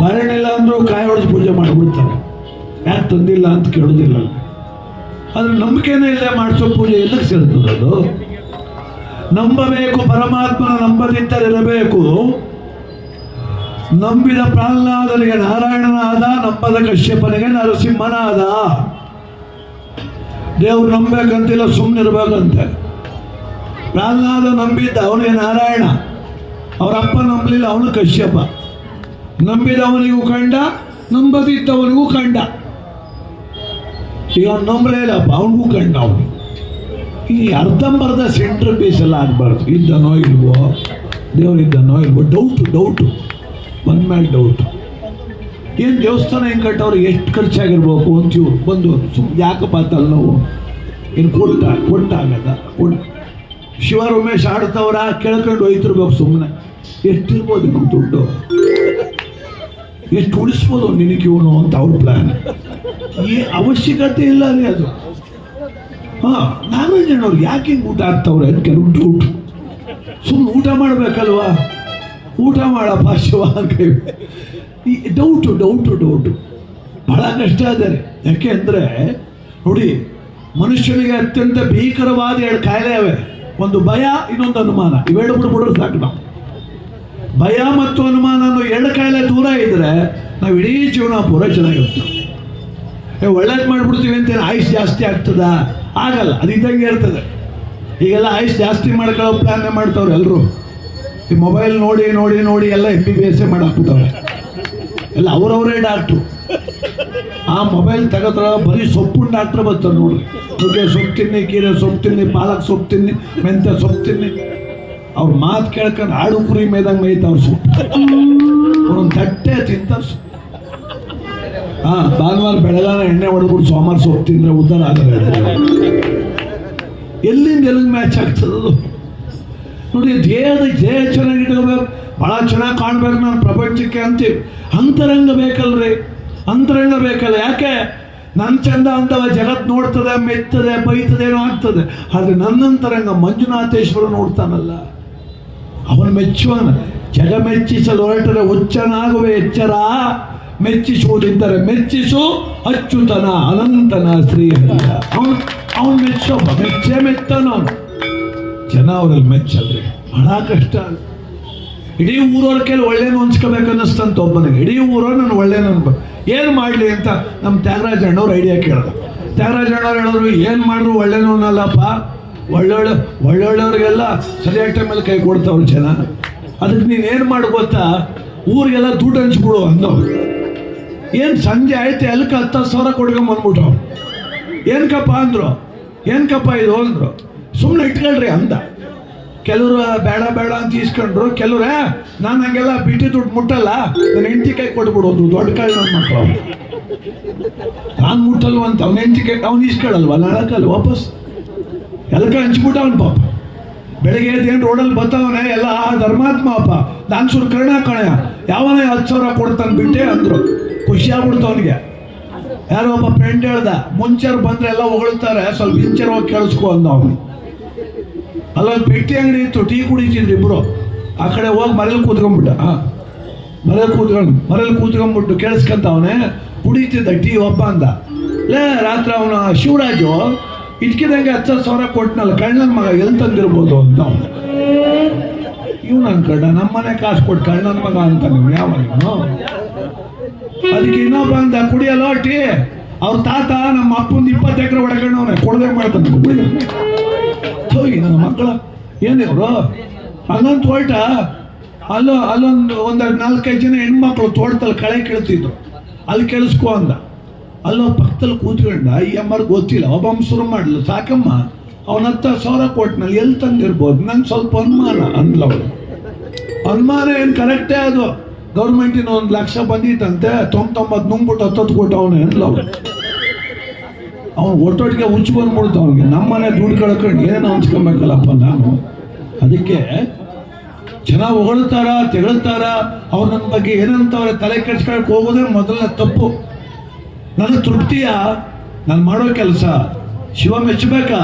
ಬಾಳೆಹಣ್ಣು ಇಲ್ಲ ಅಂದರೂ ಕಾಯಿ ಹೊಡೆದು ಪೂಜೆ ಮಾಡಿಬಿಡ್ತಾರೆ. ಯಾಕೆ ತಂದಿಲ್ಲ ಅಂತ ಕೇಳೋದಿಲ್ಲ. ಆದರೆ ನಂಬಿಕೆನೇ ಇಲ್ಲದೆ ಮಾಡಿಸೋ ಪೂಜೆ ಎಲ್ಲಕ್ಕೆ ಸೇರ್ತದೆ? ಅದು ನಂಬಬೇಕು, ಪರಮಾತ್ಮನ ನಂಬದಿದ್ದರಿರಬೇಕು. ನಂಬಿದ ಪ್ರಹ್ಲಾದನಿಗೆ ನಾರಾಯಣನಾದ, ನಂಬದ ಕಶ್ಯಪನಿಗೆ ನರಸಿಂಹನಾದ. ದೇವ್ರು ನಂಬೇಕಂತಿಲ್ಲ, ಸುಮ್ಮನಿರ್ಬೇಕಂತೆ. ಪ್ರಹ್ಲಾದ ನಂಬಿದ್ದ, ಅವನಿಗೆ ನಾರಾಯಣ. ಅವರಪ್ಪ ನಂಬಲಿಲ್ಲ, ಅವನು ಕಶ್ಯಪ. ನಂಬಿದವನಿಗೂ ಕಂಡ, ನಂಬದಿದ್ದವನಿಗೂ ಕಂಡ. ಈಗ ಅವ್ನು ನಂಬಲೇ ಇಲ್ಲಪ್ಪ, ಅವನಿಗೂ ಕಂಡ. ಅವನು ಈ ಅರ್ಧಂಬರ್ಧ ಸೆಂಟ್ರ್ ಪೀಸ್ ಎಲ್ಲ ಆಗಬಾರ್ದು. ಇದ್ದನೋ ಇಲ್ವೋ, ದೇವರಿದ್ದನೋ ಇಲ್ವೋ, ಡೌಟು ಬಂದ್ಮೇಲೆ ಡೌಟು. ಏನು ದೇವಸ್ಥಾನ ಹೆಂಗೆ ಕಟ್ಟವ್ರು, ಎಷ್ಟು ಖರ್ಚಾಗಿರ್ಬೇಕು ಅಂತ ಇವ್ರು ಬಂದು ಯಾಕಪ್ಪ ತಲೆನೋವು, ಏನು ಕೊಟ್ಟಾಗದ ಶಿವ ಉಮೇಶ್ ಆಡ್ತವ್ರ ಕೇಳ್ಕೊಂಡು ಹೋಯ್ತಿರ್ಬೇಕು. ಸುಮ್ಮನೆ ಎಷ್ಟಿರ್ಬೋದು ನಮ್ಮ ದುಡ್ಡು, ಎಷ್ಟು ಉಳಿಸ್ಬೋದು ನಿನಗೆ ಇವನು ಅಂತ ಅವ್ರ ಪ್ಲಾನ್. ಈ ಅವಶ್ಯಕತೆ ಇಲ್ಲ ರೀ ಅದು. ನಾಗರಾಜಣ್ಣವ್ರು ಯಾಕೆ ಹಿಂಗೆ ಊಟ ಆಗ್ತವ್ರೆ ಅಂತ ಕೆಲವು ಡೌಟ್. ಸುಮ್ಮನೆ ಊಟ ಮಾಡ್ಬೇಕಲ್ವಾ, ಊಟ ಮಾಡಪ್ಪ ಶಿವ ಈ ಡೌಟು ಬಹಳ ಕಷ್ಟ ಆದರೆ. ಯಾಕೆ ಅಂದರೆ ನೋಡಿ, ಮನುಷ್ಯನಿಗೆ ಅತ್ಯಂತ ಭೀಕರವಾದ 2 ಕಾಯಿಲೆ ಅವೆ. ಒಂದು ಭಯ, ಇನ್ನೊಂದು ಅನುಮಾನ. ಇವೆರಡು ಬಿಡ್ಬಿಡೋದು ಸಾಕು. ನಾವು ಭಯ ಮತ್ತು ಅನುಮಾನ ಅನ್ನೋ 2 ಕಾಯಿಲೆ ದೂರ ಇದ್ರೆ ನಾವು ಇಡೀ ಜೀವನ ಪೂರ ಚೆನ್ನಾಗಿರ್ತೀವಿ. ಒಳ್ಳೇದು ಮಾಡ್ಬಿಡ್ತೀವಿ ಅಂತೇನು ಆಯುಷ್ ಜಾಸ್ತಿ ಆಗ್ತದ? ಆಗಲ್ಲ, ಅದು ಇದ್ದಂಗೆ ಇರ್ತದೆ. ಈಗೆಲ್ಲ ಆಯುಷ್ ಜಾಸ್ತಿ ಮಾಡ್ಕೊಳ್ಳೋ ಪ್ಲಾನ್ ಮಾಡ್ತಾವ್ರೆ ಎಲ್ಲರೂ. ಈ ಮೊಬೈಲ್ ನೋಡಿ ನೋಡಿ ನೋಡಿ ಎಲ್ಲ MBBS ಮಾಡಾಕ್ಬಿಟ್ಟವ್ರೆ ಎಲ್ಲ. ಅವರವರೇ ಡಾಕ್ಟ್ರು. ಆ ಮೊಬೈಲ್ ತೆಗೆದ್ರ ಬರೀ ಸೊಪ್ಪಿನ ಡಾಕ್ಟ್ರ್ ಬರ್ತಾರೆ ನೋಡ್ರಿ. ನುಗ್ಗೆ ಸೊಪ್ಪು ತಿನ್ನಿ, ಕೀರೆ ಸೊಪ್ಪು ತಿನ್ನಿ, ಪಾಲಕ್ ಸೊಪ್ಪು ತಿನ್ನಿ, ಮೆಂತ್ಯ ಸೊಪ್ಪು ತಿನ್ನಿ. ಅವ್ರ ಮಾತು ಕೇಳ್ಕೊಂಡು ಆಡು ಕುರಿ ಮೇಯ್ದಂಗೆ ಮೇಯ್ತಾವ್ರ ಸೊಪ್ಪು. ಒಂದೊಂದು ತಟ್ಟೆ ತಿಂತಾರೆ ಸೊಪ್ಪು. ಭಾನುವಾರ ಬೆಳಗಾನ ಎಣ್ಣೆ ಹೊಡೆದ್ಬಿಟ್ಟು ಸೋಮವಾರ ಸೊಪ್ಪು ತಿಂದ್ರೆ ಉದ್ದಾರ ಆದರೆ ಎಲ್ಲಿಂದ ಮ್ಯಾಚ್ ಆಗ್ತದದು ನೋಡಿ. ದೇಹ ಚೆನ್ನಾಗಿಟ್ಕೋಬೇಕು, ಭಾಳ ಚೆನ್ನಾಗಿ ಕಾಣ್ಬೇಕು ನಾನು ಪ್ರಪಂಚಕ್ಕೆ ಅಂತೀವಿ. ಅಂತರಂಗ ಬೇಕಲ್ರಿ, ಅಂತರಂಗ ಬೇಕಲ್ಲ. ಯಾಕೆ ನನ್ನ ಚಂದ ಅಂತವ ಜಗತ್ ನೋಡ್ತದೆ, ಮೆತ್ತದೆ, ಬೈತದೇನೋ ಆಗ್ತದೆ. ಆದರೆ ನನ್ನಂತರಂಗ ಮಂಜುನಾಥೇಶ್ವರ ನೋಡ್ತಾನಲ್ಲ, ಅವನು ಮೆಚ್ಚುವನ. ಜಗ ಮೆಚ್ಚಿಸಲು ಹೊರಟರೆ ಹುಚ್ಚನಾಗುವೆ ಎಚ್ಚರ, ಮೆಚ್ಚಿಸುವುದಿದ್ದರೆ ಮೆಚ್ಚಿಸು ಅಚ್ಯುತನ ಅನಂತನ ಶ್ರೀಹರಿಯ. ಅವನು ಮೆಚ್ಚೋಬ್ಬ, ಮೆತ್ತನವನು. ಜನ ಅವರಲ್ಲಿ ಮೆಚ್ಚಲ್ರಿ, ಬಹಳ ಕಷ್ಟ. ಇಡೀ ಊರವ್ರ ಕೈಲಿ ಒಳ್ಳೇನು ಅನ್ಸ್ಕೋಬೇಕು ಅನ್ನಿಸ್ತಂತ ಒಬ್ಬನಿಗೆ. ಇಡೀ ಊರವ್ರು ನಾನು ಒಳ್ಳೇನು ಅನ್ಬೇಕು, ಏನು ಮಾಡಲಿ ಅಂತ ನಮ್ಮ ತ್ಯಾಗರಾಜ ಅಣ್ಣವ್ರು ಐಡಿಯಾ ಕೇಳ್ದ. ತ್ಯಾಗರಾಜ ಅಣ್ಣವ್ರು ಹೇಳಿದ್ರು, ಏನು ಮಾಡಿದ್ರು ಒಳ್ಳೇನು ಅನ್ನಲ್ಲಪ್ಪ, ಒಳ್ಳೊಳ್ಳೆಯವ್ರಿಗೆಲ್ಲ ಸರಿಯಾದ ಟೈಮಲ್ಲಿ ಕೈ ಕೊಡ್ತಾವ್ರು ಜನ. ಅದಕ್ಕೆ ನೀನು ಏನು ಮಾಡು ಗೊತ್ತಾ, ಊರಿಗೆಲ್ಲ ದುಡ್ಡು ಹಂಚ್ಬಿಡು ಅಂದವ್ರು. ಏನು ಸಂಜೆ ಆಯ್ತು ಎಲ್ಕ 10,000 ಕೊಡ್ಕೊಂಬಂದ್ಬಿಟ್ಟು. ಏನಕ್ಕಪ್ಪ ಅಂದರು, ಏನಕ್ಕಪ್ಪ ಇದು ಅಂದರು. ಸುಮ್ಮನೆ ಇಟ್ಕೊಳ್ರಿ ಅಂದ. ಕೆಲವರು ಬೇಡ ಬೇಡ ಅಂತ ಇಸ್ಕೊಂಡ್ರು. ಕೆಲವ್ರೆ ನಾನು ಹಂಗೆಲ್ಲ ಬಿಟ್ಟು ದುಡ್ಡು ಮುಟ್ಟಲ್ಲ, ನನ್ನ ಹೆಂಡತಿ ಕೈ ಕೊಟ್ಬಿಡೋದು. ದೊಡ್ಡ ಕಾಯಿ ನನ್ನ ಮಕ್ಕಳು ನಾನು ಮುಟ್ಟಲ್ವಂತ ಅವ್ನ ಹೆಂಡತಿ ಕೈ ಅವ್ನು ಇಸ್ಕೊಳ್ಳಲ್ವ, ನಾಳಕಲ್ಲ ವಾಪಸ್ ಎಲ್ಕ ಹಂಚ್ಬಿಟ್ಟ ಅವನು. ಪಾಪ ಬೆಳಗ್ಗೆ ಏನು ರೋಡಲ್ಲಿ ಬರ್ತಾವನೆ ಎಲ್ಲ ಧರ್ಮಾತ್ಮ ಅಪ್ಪ, ದಾನ್ಸೂರು ಕರ್ಣ ಕಣಯ ಯಾವನ 10,000 ಕೊಡ್ತಾನೆ ಬಿಟ್ಟೆ ಅಂದರು. ಖುಷಿ ಆಗ್ಬಿಡ್ತು ಅವನಿಗೆ. ಯಾರೋ ಒಬ್ಬ ಫ್ರೆಂಡ್ ಹೇಳ್ದ, ಮುಂಚೆರು ಬಂದ್ರೆ ಎಲ್ಲ ಹೊಗಳ್ತಾರೆ, ಸ್ವಲ್ಪ ಹಿಂಚೆರು ಹೋಗಿ ಕೇಳಿಸ್ಕೊ ಅಂದ ಅವನು. ಅಲ್ಲೊಂದು ಪೆಟ್ಟಿ ಅಂಗಡಿ ಇತ್ತು, ಟೀ ಕುಡಿತಿದ್ರು ಇಬ್ರು. ಆ ಕಡೆ ಹೋಗಿ ಮನೇಲಿ ಕೂತ್ಕೊಂಡ್ಬಿಟ್ಟ. ಮನೇಲಿ ಕೂತ್ಕೊಂಡ್ಬಿಟ್ಟು ಕೇಳಿಸ್ಕೊಂತವನೇ ಕುಡಿತಿದ್ದ ಟೀ. ಒಬ್ಬ ಅಂದ, ಲೇ ರಾತ್ರಿ ಅವನು ಶಿವರಾಜು ಇಟ್ಕಿದಂಗೆ 10,000 ಕೊಟ್ಟನಲ್ಲ, ಕಣ್ಣನ ಮಗ ಎಲ್ಲಿ ತಂದಿರ್ಬೋದು ಅಂತ ಅವನು. ಇವ್ನು ಅನ್ಕೊಂಡ ನಮ್ಮನೆ ಕಾಸು ಕೊಟ್ಟು ಕಣ್ಣನ ಮಗ ಅಂತ ನೀವು ಯಾವ. ಅದಕ್ಕೆ ಇನ್ನೊಬ್ಬ ಅಂದ, ಕುಡಿಯಲ್ಲ ಟೀ, ಅವ್ರ ತಾತ ನಮ್ಮ ಅಪ್ಪಂದು 20 ಎಕರೆ ಹೊಡ್ಕೊಂಡವನೆ, ಕೊಡದೆ ಮಾಡ್ತಾನೆ. ಹೋಗಿ ನನ್ನ ಮಕ್ಕಳ ಏನಿವ್ರು ಹಂಗಂತ ಹೊರಟ. ಅಲ್ಲೊಂದು 4-5 ಜನ ಹೆಣ್ಮಕ್ಳು ತೋಟದಲ್ಲಿ ಕಳೆ ಕೇಳ್ತಿದ್ರು. ಅಲ್ಲಿ ಕೇಳಿಸ್ಕೊ ಅಂದ. ಅಲ್ಲೋ ಪಕ್ಕದಲ್ಲಿ ಕೂತ್ಕೊಂಡ. ಈ ಅಮ್ಮರ್ ಗೊತ್ತಿಲ್ಲ, ಒಬ್ಬ ಶುರು ಮಾಡಲು, ಸಾಕಮ್ಮ ಅವನ 10,000 ಕೊಟ್ಟನಲ್ಲಿ ಎಲ್ಲಿ ತಂದಿರ್ಬೋದು, ನಂಗೆ ಸ್ವಲ್ಪ ಅನುಮಾನ ಅಂದ್ಲವಳು. ಅನುಮಾನ ಏನು ಕರೆಕ್ಟೇ ಅದು. ಗೌರ್ಮೆಂಟಿನ 1 ಲಕ್ಷ ಬಂದಿತ್ತಂತೆ, 99 ನುಂಗ್ಬಿಟ್ಟು 10 ಕೊಟ್ಟು ಅವನು ಅಂದ್ಲವಳು. ಅವ್ನು ಒಟ್ಟೊಟ್ಟಿಗೆ ಹುಚ್ಚು ಬಂದ್ಬಿಡ್ತು ಅವ್ನಿಗೆ. ನಮ್ಮನೆ ದುಡ್ಡು ಕಳ್ಕೊಂಡು ಏನು ಹಂಚ್ಕೊಬೇಕಲ್ಲಪ್ಪ ನಾನು. ಅದಕ್ಕೆ ಜನ ಹೊಗಳ್ತಾರ, ತೆಗಳ್ತಾರ, ಅವ್ರು ನನ್ನ ಬಗ್ಗೆ ಏನಂತವ್ರೆ ತಲೆ ಕೆಡ್ಸ್ಕೊಳಕ್ಕೆ ಹೋಗೋದೇ ಮೊದಲನೇ ತಪ್ಪು. ನನ್ನ ತೃಪ್ತಿಯ ನಾನು ಮಾಡೋ ಕೆಲಸ ಶಿವ ಮೆಚ್ಚಬೇಕಾ,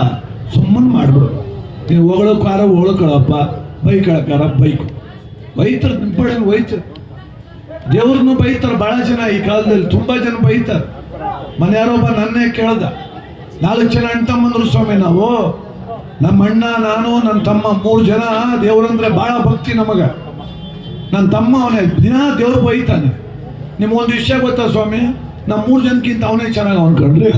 ಸುಮ್ಮನೆ ಮಾಡ್ಬಿಡು. ನೀನು ಹೊಗಳೋಕಾರ ಹೊಳ್ಕೊಳಪ್ಪ, ಬೈಕಳಕಾರ ಬೈಕು, ಬೈತಾರೆ ನಿಂಪಡೆ ಹೋಯ್ತು. ದೇವ್ರನ್ನು ಬೈತಾರೆ ಬಹಳ ಜನ ಈ ಕಾಲದಲ್ಲಿ, ತುಂಬಾ ಜನ ಬೈತಾರೆ. ಮನೆಯಾರೊಬ್ಬ ನನ್ನೇ ಕೇಳ್ದ, 4 ಜನ ಅಣ್ಣ ತಮ್ಮಂದ್ರು ಸ್ವಾಮಿ ನಾವು, ನಮ್ಮ ಅಣ್ಣ, ನಾನು, ನನ್ನ ತಮ್ಮ 3 ಜನ ದೇವ್ರಂದ್ರೆ ಬಹಳ ಭಕ್ತಿ ನಮಗ. ನನ್ನ ತಮ್ಮ ಅವನೇ ದಿನ ದೇವ್ರು ಬೈತಾನೆ. ನಿಮ್ಗೊಂದು ವಿಷಯ ಗೊತ್ತಾ ಸ್ವಾಮಿ, ನಮ್ಮ 3 ಜನಕ್ಕಿಂತ ಅವನೇ ಚೆನ್ನಾಗಿ ಅವನ್ ಕಂಡ್ರಿ.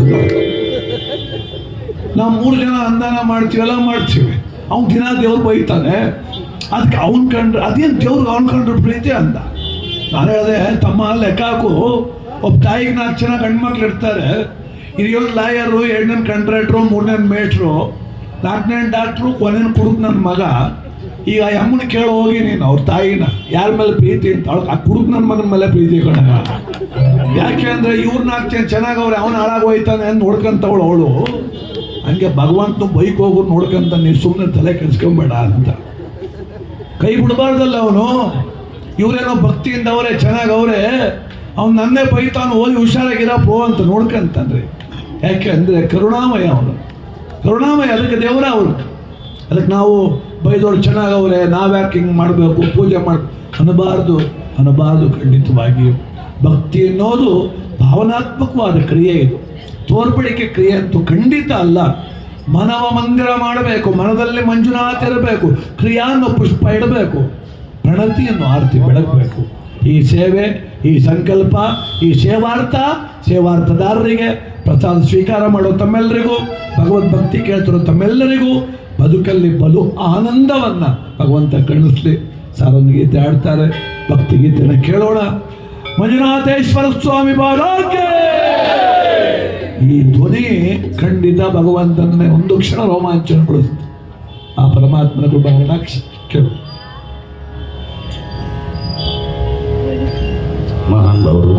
ನಾವು 3 ಜನ ಅಂದಾನ ಮಾಡ್ತೀವಿ, ಎಲ್ಲ ಮಾಡ್ತೀವಿ, ಅವ್ನು ದಿನ ದೇವ್ರು ಬೈತಾನೆ. ಅದಕ್ಕೆ ಅವ್ನ್ ಕಂಡ್ರೆ ಅದೇನು ದೇವ್ರಿಗೆ ಅವ್ನ್ ಕಂಡ್ರೆ ಪ್ರೀತಿ ಅಂದ. ನಾನು ಹೇಳಿದೆ, ತಮ್ಮ ಲೆಕ್ಕ ಹಾಕು, ಒಬ್ಬ ತಾಯಿಗೆ 4 ಜನ ಗಂಡ್ಮಕ್ಳು ಇರ್ತಾರೆ. ಹಿರಿಯೊಂದು ಲಾಯರು, 2ನೇ ಕಂಟ್ರಾಕ್ಟ್ರು, 3ನೇ ಮೇಟ್ರು, 4ನೇ ಡಾಕ್ಟ್ರು, ಕೊನೆಯ ಕುಡುಕ್ ನನ್ನ ಮಗ. ಈಗ ಅಮ್ಮನ ಕೇಳೋ ಹೋಗಿ ನೀನು ಅವ್ರ ತಾಯಿನ ಯಾರ ಮೇಲೆ ಪ್ರೀತಿ ಅಂತ. ಆ ಕುಡುಕ್ ನನ್ನ ಮಗನ ಮೇಲೆ ಪ್ರೀತಿ ಕಣ. ಯಾಕೆ ಅಂದ್ರೆ ಇವ್ರು 4 ಜನ ಚೆನ್ನಾಗವ್ರೆ, ಅವನು ಹಾಳಾಗೋಯ್ತಾನೆ ಅಂತ ನೋಡ್ಕೊಂತವಳು ಅವಳು. ಹಂಗೆ ಭಗವಂತನು ಬೈಕ್ ಹೋಗೋರು ನೋಡ್ಕೊಂತ, ನೀವು ಸುಮ್ಮನೆ ತಲೆ ಕೆಡಿಸ್ಕೊಂಬೇಡ ಅಂತ. ಕೈ ಬಿಡಬಾರ್ದಲ್ಲ ಅವನು. ಇವರೇನೋ ಭಕ್ತಿಯಿಂದ ಅವರೇ ಚೆನ್ನಾಗವ್ರೆ, ಅವ್ನು ನನ್ನೇ ಬೈತಾನು, ಹೋಗಿ ಹುಷಾರಾಗಿರಪ್ಪೋ ಅಂತ ನೋಡ್ಕೊಂತಾನ್ರಿ. ಯಾಕೆ ಅಂದರೆ ಕರುಣಾಮಯ ಅವನು, ಕರುಣಾಮಯ. ಅದಕ್ಕೆ ದೇವರ ಅವರು. ಅದಕ್ಕೆ ನಾವು ಬೈದವ್ರು ಚೆನ್ನಾಗವ್ರೆ, ನಾವ್ಯಾಕೆ ಹಿಂಗೆ ಮಾಡಬೇಕು, ಪೂಜೆ ಅನ್ನಬಾರ್ದು. ಖಂಡಿತವಾಗಿ ಭಕ್ತಿ ಅನ್ನೋದು ಭಾವನಾತ್ಮಕವಾದ ಕ್ರಿಯೆ. ಇದು ತೋರ್ಪಡಿಕೆ ಕ್ರಿಯೆ ಅಂತೂ ಖಂಡಿತ ಅಲ್ಲ. ಮನವ ಮಂದಿರ ಮಾಡಬೇಕು, ಮನದಲ್ಲಿ ಮಂಜುನಾಥ ಇರಬೇಕು, ಕ್ರಿಯಾನ್ನು ಪುಷ್ಪ ಇಡಬೇಕು, ಪ್ರಣತಿಯನ್ನು ಆರತಿ ಬೆಳಗಬೇಕು. ಈ ಸೇವೆ, ಈ ಸಂಕಲ್ಪ, ಈ ಸೇವಾರ್ಥದಾರರಿಗೆ, ಪ್ರಸಾದ ಸ್ವೀಕಾರ ಮಾಡೋ ತಮ್ಮೆಲ್ಲರಿಗೂ, ಭಗವದ್ಭಕ್ತಿ ಕೇಳ್ತಿರೋ ತಮ್ಮೆಲ್ಲರಿಗೂ ಬದುಕಲ್ಲಿ ಬಲು ಆನಂದವನ್ನ ಭಗವಂತ ಕಣಿಸ್ಲಿ. ಸಾರೊಂದು ಗೀತೆ ಆಡ್ತಾರೆ, ಭಕ್ತಿ ಗೀತೆನ ಕೇಳೋಣ. ಮಂಜುನಾಥೇಶ್ವರ ಸ್ವಾಮಿ ಬಾಳಕ್ಕೆ. ಈ ಧ್ವನಿ ಖಂಡಿತ ಭಗವಂತನೇ ಒಂದು ಕ್ಷಣ ರೋಮಾಂಚನಗೊಳಿಸುತ್ತೆ. ಆ ಪರಮಾತ್ಮನ ಕೃಪಾ ಕೇಳು. ಮಹಾನ್ ಅವರು